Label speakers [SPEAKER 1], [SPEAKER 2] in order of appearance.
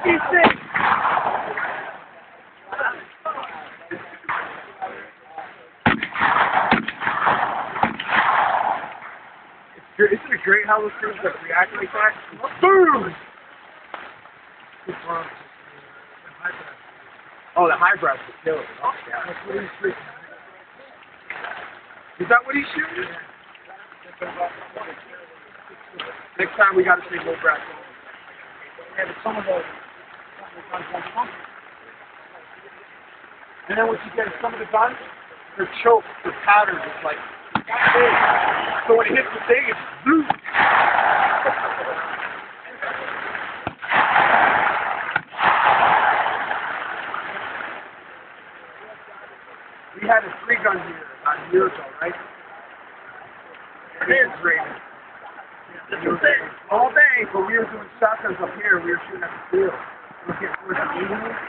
[SPEAKER 1] Isn't it great how those things like react like that? Boom! Oh, the highbrows will kill it. Oh, yeah. That's what he's shooting. Is that what he's shooting? Next time we got to say low brass. Yeah, but some of those and then what you get is some of the guns, they're choked, they're powdered, it's like, so when it hits the thing, it's blue. We had a 3-gun here about a year ago, right? It is raining. All day, but we were doing shotguns up here. We were shooting at the field. Looking towards the evening.